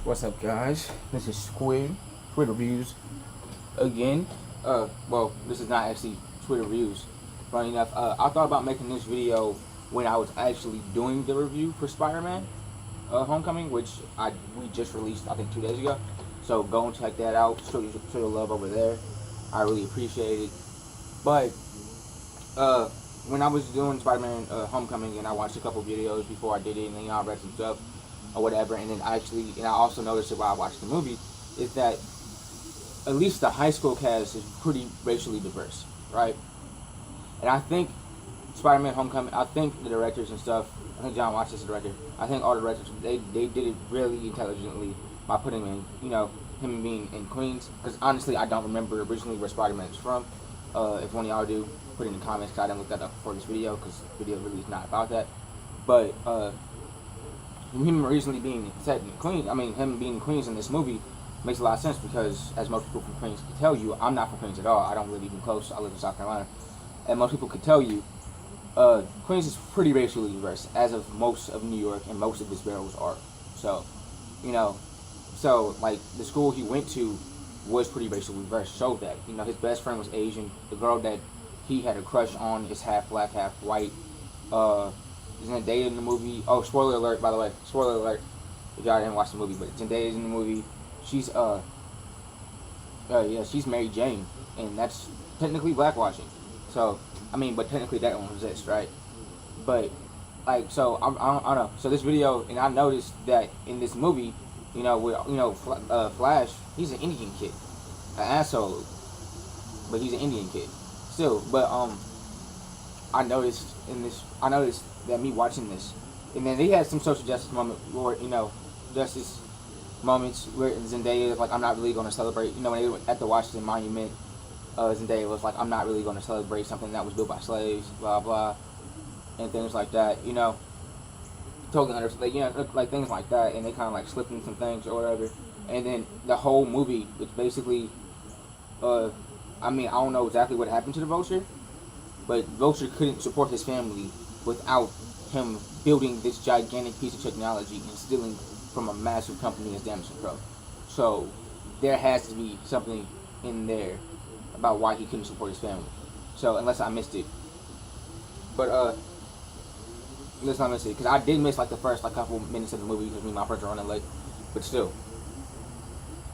What's up, guys? This is Squid Reviews again. This is not actually Squid Reviews. Funny enough, I thought about making this video when I was actually doing the review for Spider-Man Homecoming, which we just released, I think, 2 days ago. So go and check that out. Show your love over there. I really appreciate it. But when I was doing Spider-Man Homecoming, and I watched a couple videos before I did it, and then I read some stuff or whatever, and then I also noticed it while I watched the movie, is that at least the high school cast is pretty racially diverse, right? And I think Spider-Man Homecoming, I think the directors and stuff, I think John Watts is the director, I think all the directors, they did it really intelligently by putting him in, him being in Queens, because honestly, I don't remember originally where Spider-Man is from. If one of y'all do, put it in the comments, because I didn't look that up before this video, because the video really is not about that. But, him recently being set in Queens, him being in Queens in this movie makes a lot of sense, because as most people from Queens can tell you, I'm not from Queens at all. I don't live even close. I live in South Carolina. And most people could tell you, Queens is pretty racially diverse, as of most of New York and most of its boroughs are. So, like, the school he went to was pretty racially diverse, showed that. His best friend was Asian. The girl that he had a crush on is half black, half white. Zendaya in the movie. Oh, spoiler alert, by the way. Spoiler alert. If y'all didn't watch the movie, but Zendaya's in the movie. She's she's Mary Jane, and that's technically blackwashing. So, but technically that don't exist, right? But, like, so I don't know. So this video, and I noticed that in this movie, Flash, he's an Indian kid, an asshole, but he's an Indian kid still. But I noticed that me watching this, and then they had some social justice moment where justice moments where Zendaya is like, I'm not really going to celebrate. When they were at the Washington Monument, Zendaya was like, I'm not really going to celebrate something that was built by slaves, blah blah, and things like that. Totally understand, like things like that, and they kind of like slipped in some things or whatever. And then the whole movie, it's basically, I don't know exactly what happened to the Vulture, but Vulture couldn't support his family without him building this gigantic piece of technology and stealing from a massive company as Damage Pro. So there has to be something in there about why he couldn't support his family. So unless I missed it, but unless I missed it, because I did miss like the first couple minutes of the movie because me and my friends were running late. But still,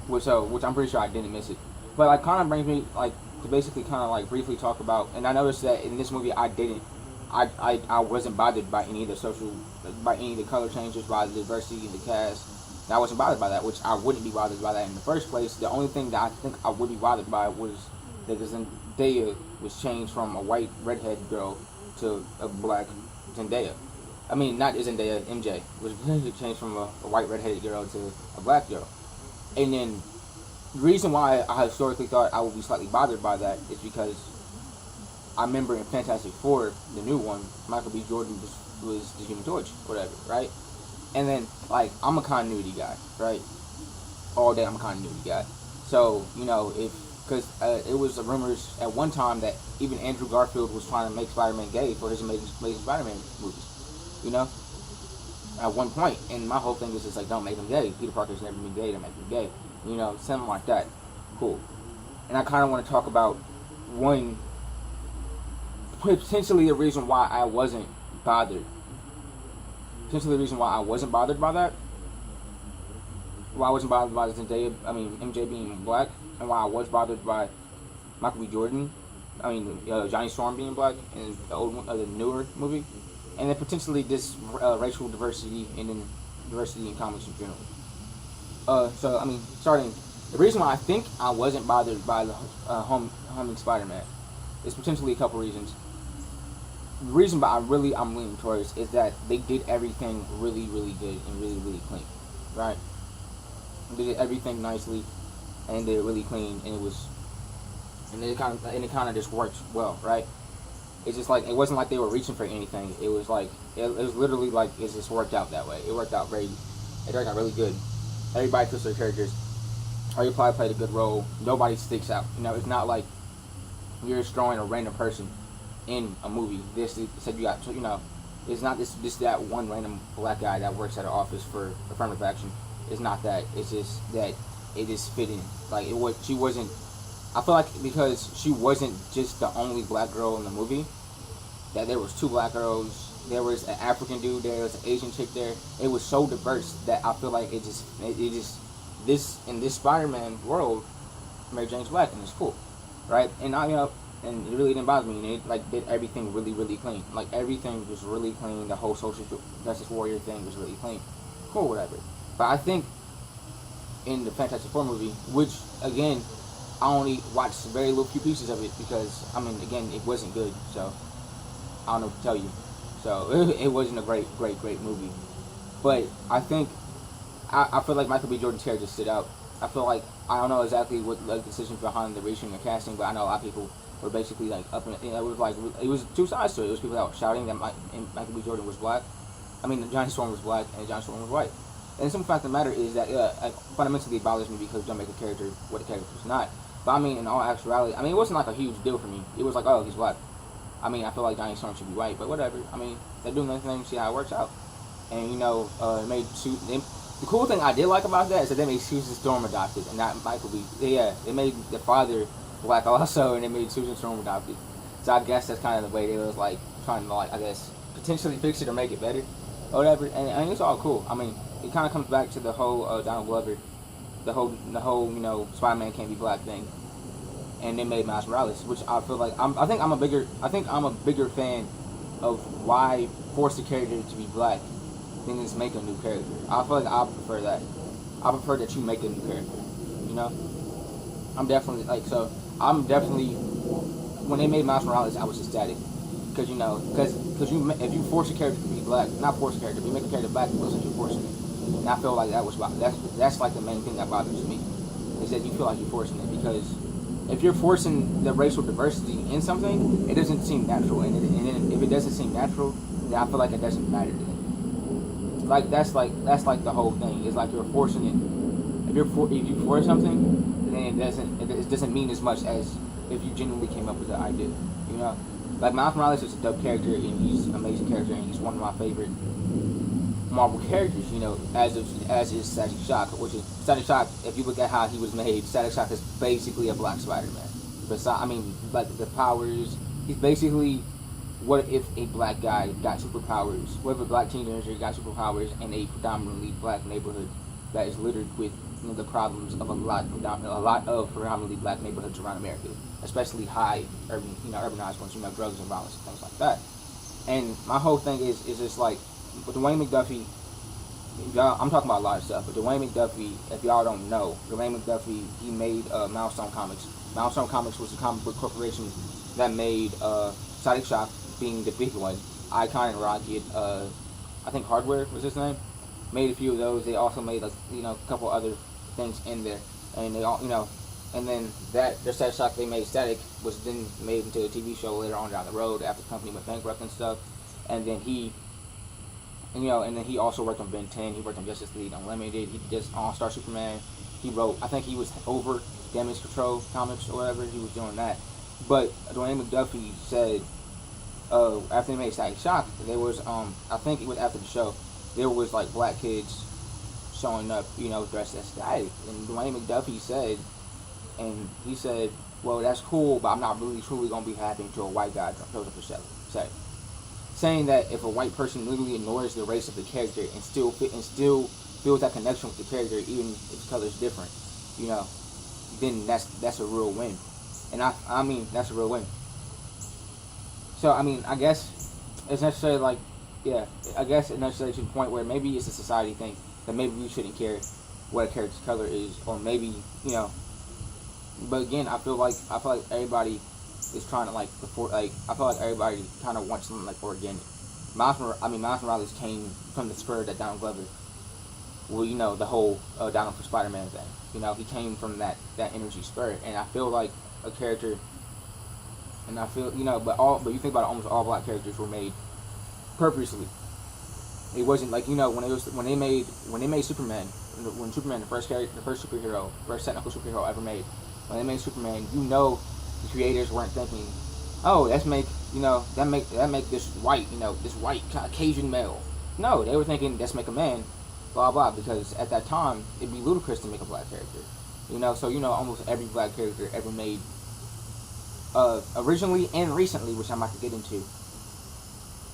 which I'm pretty sure I didn't miss it. But like kind of brings me like to basically kind of like briefly talk about, and I noticed that in this movie I wasn't bothered by any of the color changes, by the diversity in the cast. And I wasn't bothered by that, which I wouldn't be bothered by that in the first place. The only thing that I think I would be bothered by was that Zendaya was changed from a white redhead girl to a black Zendaya. Not Zendaya, MJ was changed from a white redheaded girl to a black girl. And then the reason why I historically thought I would be slightly bothered by that is because I remember in Fantastic Four, the new one, Michael B. Jordan was the Human Torch, whatever, right? And then, like, I'm a continuity guy, right? All day I'm a continuity guy. So, because it was rumors at one time that even Andrew Garfield was trying to make Spider-Man gay for his Amazing Spider-Man movies, at one point. And my whole thing is just like, don't make him gay. Peter Parker's never been gay, don't make him gay. Something like that. Cool. And I kind of want to talk about potentially the reason why I wasn't bothered. Potentially the reason why I wasn't bothered by that. Why I wasn't bothered by Zendaya, MJ being black, and why I was bothered by Michael B. Jordan, Johnny Storm being black in the old one, the newer movie, and then potentially this racial diversity and then diversity in comics in general. Starting, the reason why I think I wasn't bothered by the Homecoming Spider-Man is potentially a couple reasons. The reason why I'm leaning towards is that they did everything really, really good and really, really clean, right? They did everything nicely and they did it really clean, and it kind of just worked well, right? It's just like, it wasn't like they were reaching for anything. It was like, it was literally like, it just worked out that way. It worked out really good. Everybody fits their characters. Everybody played a good role. Nobody sticks out. It's not like you're just throwing a random person in a movie. It's not this that one random black guy that works at an office for affirmative action. It's not that. It's just that it is fitting. Like it was. She wasn't. I feel like because she wasn't just the only black girl in the movie. That there was two black girls. There was an African dude there. There was an Asian chick there. It was so diverse that I feel like it just this in this Spider-Man world, Mary Jane's black and it's cool, right? And I and it really didn't bother me. And it like did everything really really clean. Like everything was really clean. The whole social justice warrior thing was really clean. Cool, whatever. But I think in the Fantastic Four movie, which again I only watched very little few pieces of it because I mean again it wasn't good, so I don't know what to tell you. So it wasn't a great movie. But I think I feel like Michael B. Jordan's character stood out. I feel like I don't know exactly what the decisions behind the reaching or casting, but I know a lot of people were basically like up in it. It was like it was two sides to it. It was people that were shouting that Michael B. Jordan was black. I mean Johnny Storm was black and Johnny Storm was white. And the simple fact of the matter is that like, fundamentally it bothers me because don't make a character what the character was not. But I mean in all actuality, I mean it wasn't like a huge deal for me. It was like, oh, he's black. I mean, I feel like Johnny Storm should be white, but whatever. I mean, they're doing their thing, see how it works out. And it made the cool thing I did like about that is that they made Susan Storm adopted and not Michael B. Yeah, they made the father black also, and they made Susan Storm adopted. So I guess that's kind of the way they was like trying to like I guess potentially fix it or make it better, or whatever. And it's all cool. I mean, it kind of comes back to the whole Donald Glover, the whole Spider-Man can't be black thing. And they made Miles Morales, which I feel like I think I'm a bigger fan of why force a character to be black than just make a new character. I feel like I prefer that. I prefer that you make a new character. You know, I'm definitely when they made Miles Morales, I was ecstatic because if you force a character to be black, not force a character, but you make a character black, it wasn't you forcing it. And I feel like that's like the main thing that bothers me is that you feel like you're forcing it because. If you're forcing the racial diversity in something, it doesn't seem natural, and then if it doesn't seem natural, then I feel like it doesn't matter to them. Like that's like the whole thing. It's like you're forcing it. If you force something, then it doesn't mean as much as if you genuinely came up with the idea. You know, like Miles Morales is a dope character, and he's an amazing character, and he's one of my favorite Marvel characters, as is Static Shock, which is Static Shock. If you look at how he was made, Static Shock is basically a black Spider-Man. Like the powers, he's basically what if a black guy got superpowers? What if a black teenager got superpowers in a predominantly black neighborhood that is littered with the problems of a lot of predominantly black neighborhoods around America, especially high urbanized ones, drugs and violence and things like that. And my whole thing is just like. But Dwayne McDuffie, I'm talking about a lot of stuff, but Dwayne McDuffie, if y'all don't know, Dwayne McDuffie, he made Milestone Comics. Milestone Comics was a comic book corporation that made Static Shock being the big one, Icon and Rocket, I think Hardware was his name, made a few of those. They also made a couple other things in there, and they all, and then their Static Shock they made Static was then made into a TV show later on down the road after the company went bankrupt and stuff, and then he also worked on Ben 10. He worked on Justice League Unlimited. He did All-Star Superman. He wrote, I think he was over Damage Control comics or whatever. He was doing that. But Dwayne McDuffie said, after they made Static Shock, there was, I think it was after the show, there was like black kids showing up, dressed as Static. And Dwayne McDuffie said, well, that's cool, but I'm not really truly going to be happy until a white guy shows up to say. Saying that if a white person literally ignores the race of the character and still feels that connection with the character, even if the color is different, then that's a real win. And I mean that's a real win. So I mean I guess it's necessarily to the point where maybe it's a society thing that maybe we shouldn't care what a character's color is, or maybe But again, I feel like everybody is trying to I feel like everybody kind of wants something like organic. Miles Morales came from the spirit that Donald Glover, the whole Donald for Spider-Man thing. He came from that energy spirit, and I feel like a character, and I feel but you think about it, almost all black characters were made purposely. It wasn't like when they made Superman, when Superman the first technical superhero ever made, when they made Superman, the creators weren't thinking, oh, that make this white, this white Caucasian male. No, they were thinking, let's make a man blah blah. Because at that time, it'd be ludicrous to make a black character. So almost every black character ever made, originally and recently, which I'm about to get into.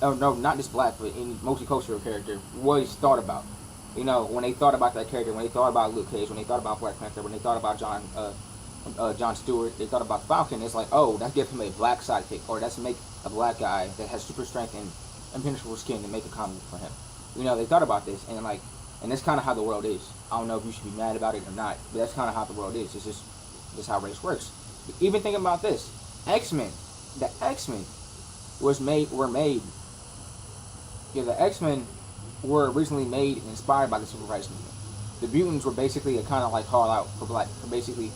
Oh no, not just black, but any multicultural character was thought about. When they thought about that character, when they thought about Luke Cage, when they thought about Black Panther, when they thought about John Stewart, they thought about Falcon. It's like, oh, let's give him a black sidekick, or let's make a black guy that has super strength and impenetrable skin to make a comic for him. They thought about this, and that's kind of how the world is. I don't know if you should be mad about it or not, but that's kind of how the world is. It's just how race works. Even think about this: X-Men. The X-Men were made. Yeah, the X-Men were originally made and inspired by the civil rights movement. The mutants were basically a kind of like call out for basically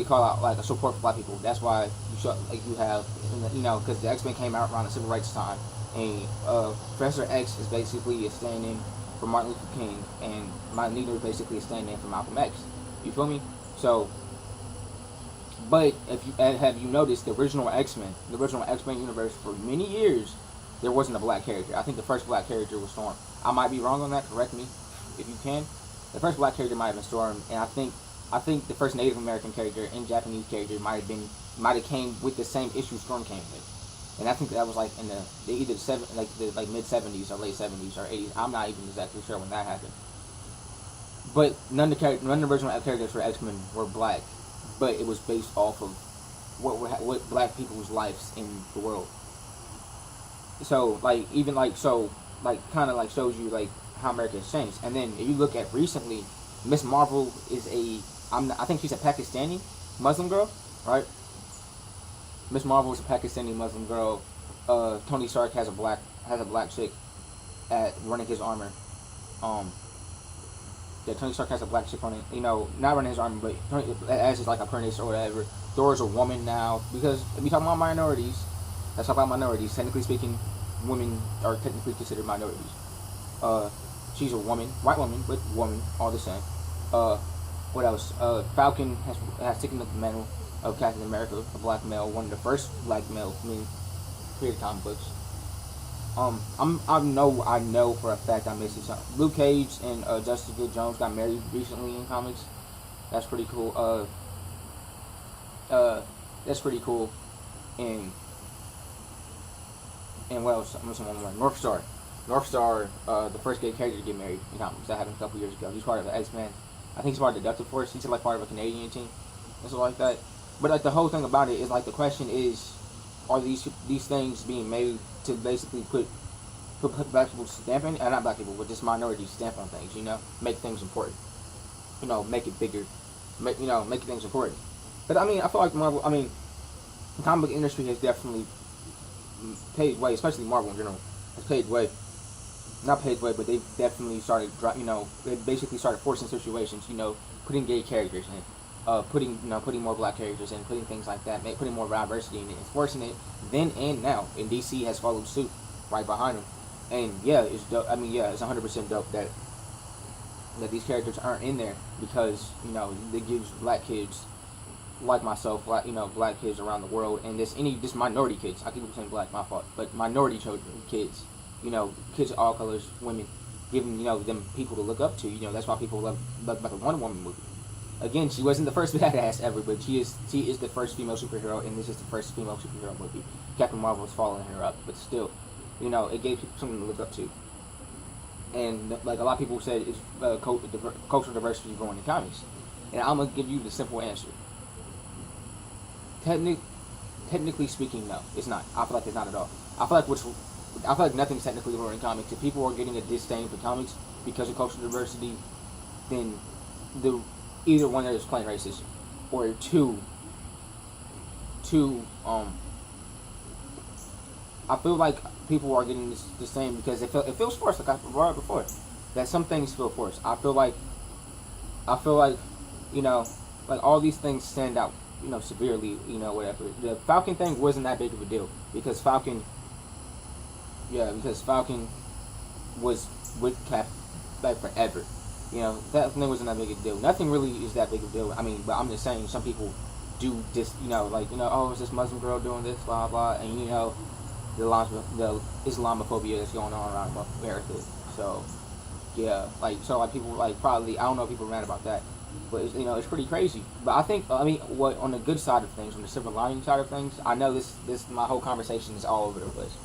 call out like a support for black people. That's why you have because the X-Men came out around the civil rights time, and Professor X is basically a stand-in for Martin Luther King, and Magneto is basically a stand-in for Malcolm X. You feel me? So, but have you noticed the original X-Men universe for many years? There wasn't a black character. I think the first black character was Storm. I might be wrong on that. Correct me if you can. The first black character might have been Storm, and I think the first Native American character and Japanese character might have came with the same issue Storm came with, and I think that was like in the either mid 70s or late 70s or 80s. I'm not even exactly sure when that happened. But none of the original characters for X-Men were black, but it was based off of what black people's lives in the world. So kind of shows you how America has changed. And then if you look at recently, Miss Marvel is I think she's a Pakistani Muslim girl, right? Miss Marvel is a Pakistani Muslim girl. Tony Stark has a black chick at running his armor. Tony Stark has a black chick running, not running his armor, but as his apprentice or whatever. Thor's a woman now, because if we talk about minorities, let's talk about minorities. Technically speaking, women are technically considered minorities. She's a woman, white woman, but woman, all the same. What else? Falcon has taken up the mantle of Captain America, a black male, one of the first black male created comic books. I know for a fact I missed something. Luke Cage and Jessica Jones got married recently in comics. That's pretty cool. That's pretty cool. And what else? I'm missing one more. North Star, the first gay character to get married in comics. That happened a couple years ago. He's part of the X-Men. I think he's part of the Delta Force. He's part of a Canadian team and stuff like that. But the whole thing about it is the question is, are these things being made to basically put black people's stamp in, not black people, but just minorities stamp on things, make things important, make it bigger, make things important. But I feel like the comic book industry has definitely paved way, especially Marvel in general, has paved way. Not paved way, but they definitely started, they basically started forcing situations, putting gay characters in, putting more black characters in, putting things like that, putting more diversity in it, and forcing it then and now. And DC has followed suit right behind them. And yeah, it's dope. It's 100% dope that these characters aren't in there because, it gives black kids like myself, black kids around the world, and just minority kids. I keep saying black, my fault, but minority children, kids, kids of all colors, women, giving them people to look up to. That's why people love about the Wonder Woman movie. Again, she wasn't the first badass ever, but she is the first female superhero, and this is the first female superhero movie. Captain Marvel is following her up, but still, it gave people something to look up to. And a lot of people said it's cultural diversity growing in comics, and I'm gonna give you the simple answer. Technically speaking, no, it's not. I feel like it's not at all. I feel like nothing's technically growing in comics. If people are getting a disdain for comics because of cultural diversity, then either one is plain racist, or two. I feel like people are getting this disdain because it feels forced. Like I brought up before, that some things feel forced. I feel like all these things stand out. Severely, whatever. The Falcon thing wasn't that big of a deal because Falcon was with Cap forever. That thing wasn't that big of a deal. Nothing really is that big of a deal. But I'm just saying some people do just, oh, it's this Muslim girl doing this, blah, blah, and the Islamophobia that's going on around America. So, Yeah, like so, like people like probably I don't know if people are mad about that, but it's, it's pretty crazy. But I think I mean, what on the good side of things, on the silver lining side of things, I know this my whole conversation is all over the place,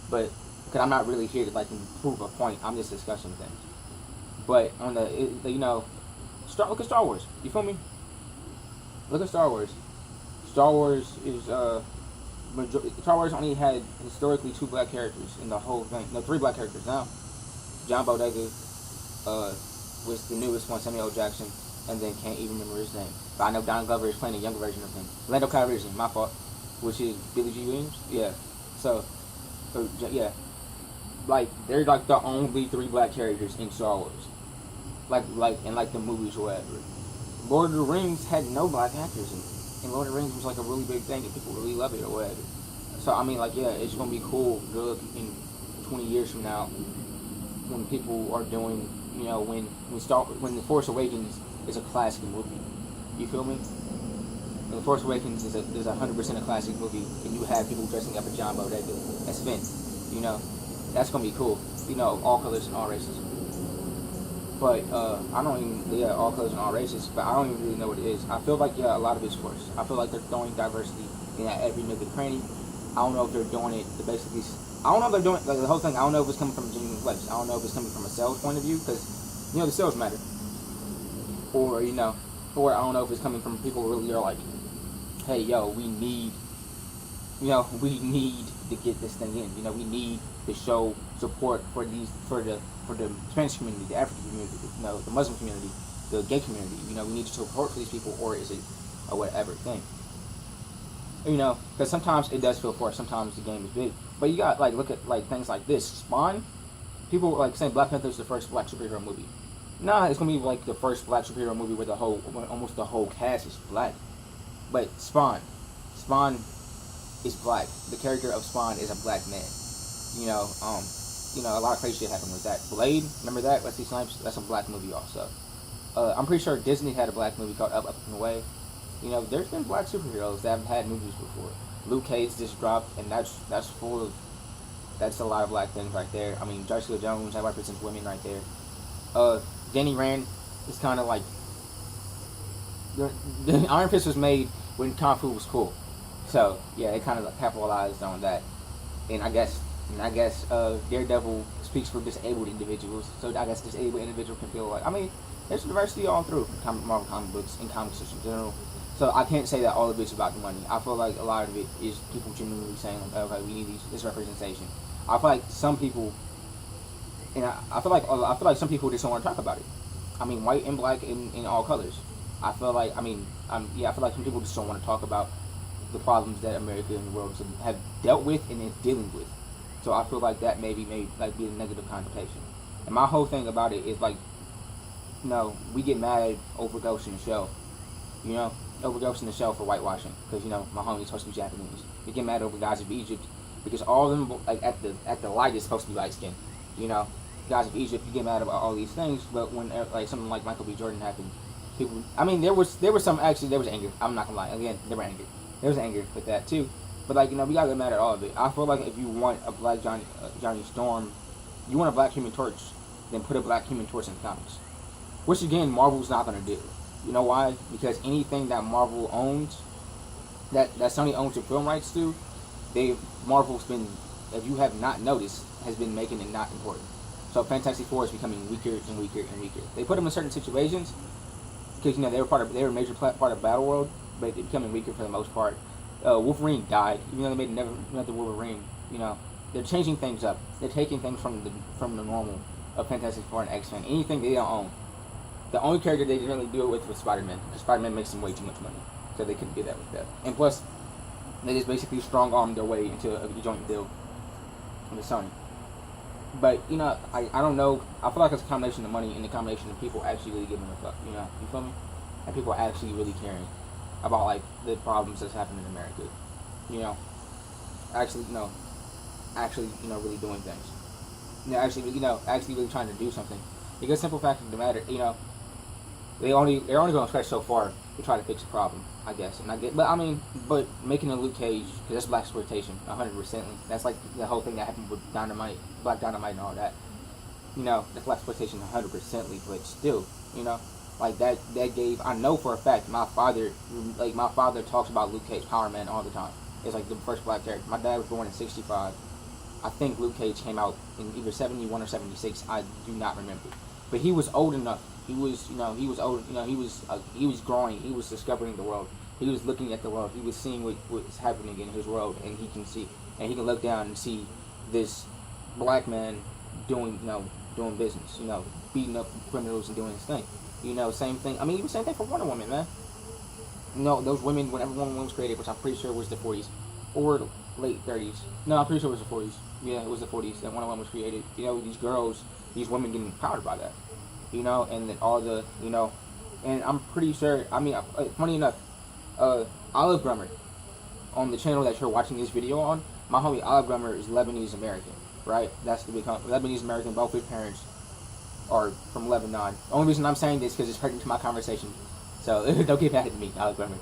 but because I'm not really here to like prove a point, I'm just discussing things. But on look at Star Wars. You feel me? Look at Star Wars. Star Wars is Star Wars only had historically two black characters in the whole thing. No, three black characters now. John Bodega was the newest one, Samuel L. Jackson, and then can't even remember his name. But I know Don Glover is playing a younger version of him. Lando Calrissian, my fault, which is Billy G. Williams. Yeah. So, yeah, like they're like the only three black characters in Star Wars. Like in like the movies or whatever. Lord of the Rings had no black actors in it. And Lord of the Rings was like a really big thing and people really love it or whatever. So I mean like yeah, it's gonna be cool to look in 20 years from now when people are doing when The Force Awakens is a classic movie. You feel me? When The Force Awakens is 100% a classic movie and you have people dressing up as John Bodega as Finn. That's gonna be cool. All colors and all races. But I don't even all colors and all races. But I don't even really know what it is. I feel like a lot of it's forced. I feel like they're throwing diversity in every nook and cranny. I don't know if they're doing it to basically. I don't know if they're doing like the whole thing. I don't know if it's coming from a genuine place. I don't know if it's coming from a sales point of view because the sales matter. Or or I don't know if it's coming from people who really are like, hey yo, we need to get this thing in. We need to show support for the Spanish community, the African community, the Muslim community, the gay community. We need to support for these people, or is it a whatever thing? Because sometimes it does feel forced. Sometimes the game is big, but you got look at things like this. Spawn, people saying Black Panther is the first black superhero movie. Nah, it's gonna be like the first black superhero movie where almost the whole cast is black. But Spawn is black. The character of Spawn is a black man. A lot of crazy shit happened with that. Blade, remember that? Wesley Snipes, that's a black movie also. I'm pretty sure Disney had a black movie called Up and Away. There's been black superheroes that haven't had movies before. Luke Cage just dropped, and that's a lot of black things right there. I mean, Joshua Jones, that represents women right there. Danny Rand is kind of like the Iron Fist was made when Kung Fu was cool, so yeah, it kind of capitalized on that, and I guess Daredevil speaks for disabled individuals, so I guess disabled individual can feel like there's diversity all through Marvel comic books and comics in general. So I can't say that all of it's about the money. I feel like a lot of it is people genuinely saying, okay, we need this representation. I feel like some people, and I feel like some people just don't want to talk about it. White and black in all colors. I feel like I feel like some people just don't want to talk about the problems that America and the world have dealt with and is dealing with. So I feel like that maybe may be a negative connotation. And my whole thing about it is we get mad over Ghost in the Shell. Over Ghost in the Shell for whitewashing because my homie's supposed to be Japanese. We get mad over Guys of Egypt because all of them at the light is supposed to be light skinned. Guys of Egypt, you get mad about all these things, but when something like Michael B. Jordan happened, people. There was anger. I'm not gonna lie. Again, there were anger. There was anger with that too. But we gotta get mad at all of it. I feel like if you want a black Johnny Storm, you want a black Human Torch, then put a black Human Torch in comics. Which again, Marvel's not gonna do. You know why? Because anything that Marvel owns, that Sony owns the film rights to, Marvel's been, if you have not noticed, has been making it not important. So Fantastic Four is becoming weaker and weaker and weaker. They put them in certain situations because they were a major part of Battleworld, but they're becoming weaker for the most part. Wolverine died, even though they made another Wolverine. They're changing things up. They're taking things from the normal of Fantastic Four and X-Men. Anything they don't own. The only character they didn't really do it with was Spider-Man. Because Spider-Man makes them way too much money. So they couldn't do that with that. And plus, they just basically strong-armed their way into a joint deal with Sony. But, I don't know. I feel like it's a combination of money and a combination of people actually really giving a fuck. You feel me? And people actually really caring about, the problems that's happening in America. Actually really doing things. Actually really trying to do something. Because simple fact of the matter, they're only going to stretch so far to try to fix a problem, I guess. And but making a Luke Cage, because that's black exploitation, 100%. That's like the whole thing that happened with Dynamite, Black Dynamite, and all that. that's Black exploitation 100%ly, but still, like that gave, I know for a fact, my father talks about Luke Cage, Power Man, all the time. It's like the first black character. My dad was born in '65. I think Luke Cage came out in either '71 or '76. I do not remember, but he was old enough. He was, he was old. He was growing. He was discovering the world. He was looking at the world. He was seeing what's happening in his world, and he can look down and see this black man doing business. Beating up criminals and doing his thing. Same thing. I mean, even same thing for Wonder Woman, man. Those women, whenever Wonder Woman was created, which I'm pretty sure was the 40s or late 30s. No, I'm pretty sure it was the 40s. Yeah, it was the 40s that Wonder Woman was created. These girls, these women getting empowered by that. And then all the, and I'm pretty sure, I mean, funny enough, OliveGrummer, on the channel that you're watching this video on, my homie OliveGrummer is Lebanese American, right? That's the big Lebanese American. Both his parents are from Lebanon. The only reason I'm saying this because it's hurting to my conversation. So don't get mad at me, OliveGrummer.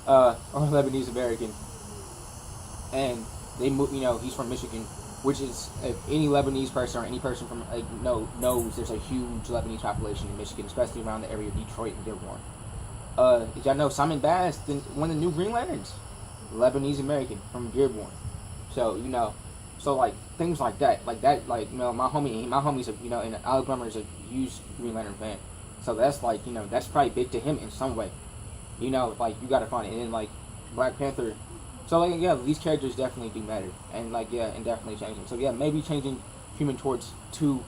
Or Lebanese American. And they move, he's from Michigan, which is, if any Lebanese person or any person from knows, there's a huge Lebanese population in Michigan, especially around the area of Detroit and Dearborn. Did y'all know Simon Bass, one of the new Green Lanterns, Lebanese American from Dearborn? So so like things like that, my homie's and OliveGrummer is a huge Green Lantern fan. So that's like, that's probably big to him in some way. Like you gotta find it. And then like Black Panther. So like these characters definitely do matter, and and definitely changing. So maybe changing Human Torch to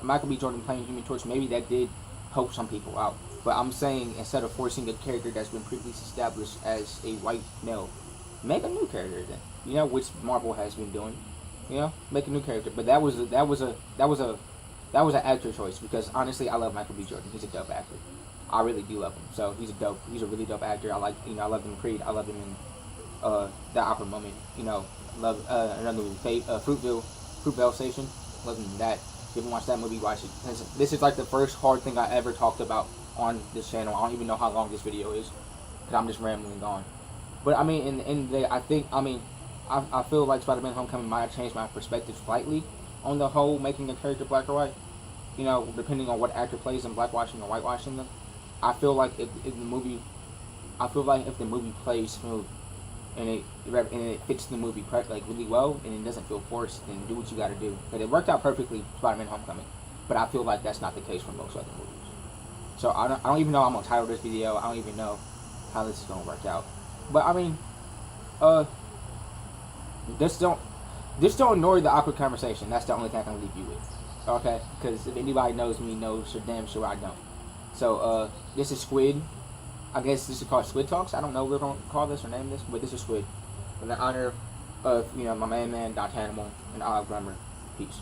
Michael B. Jordan playing Human Torch, maybe that did help some people out. But I'm saying, instead of forcing a character that's been previously established as a white male, make a new character then. Which Marvel has been doing. Make a new character. But that was an actor choice, because honestly, I love Michael B. Jordan. He's a dope actor. I really do love him. So he's a really dope actor. I loved him in Creed. I loved him in The Opera Moment. Love another movie, Fruitvale Station. Love him in that. If you haven't watched that movie, watch it. This is like the first hard thing I ever talked about on this channel. I don't even know how long this video is, because I'm just rambling on. But I mean, I feel like Spider-Man: Homecoming might have changed my perspective slightly on the whole making a character black or white. Depending on what actor plays them, blackwashing or whitewashing them. I feel like if the movie plays smooth and it fits the movie really well, and it doesn't feel forced, then do what you got to do. But it worked out perfectly, Spider-Man: Homecoming. But I feel like that's not the case for most other movies. So I don't even know how I'm gonna title this video. I don't even know how this is gonna work out. But I mean, just don't ignore the awkward conversation. That's the only thing I can leave you with. Okay? Because if anybody knows me, knows for damn sure I don't. So this is Squid. I guess this is called Squid Talks. I don't know what we're gonna call this or name this, but this is Squid. In the honor of my man, Dr. Animal, and OliveGrummer. Peace.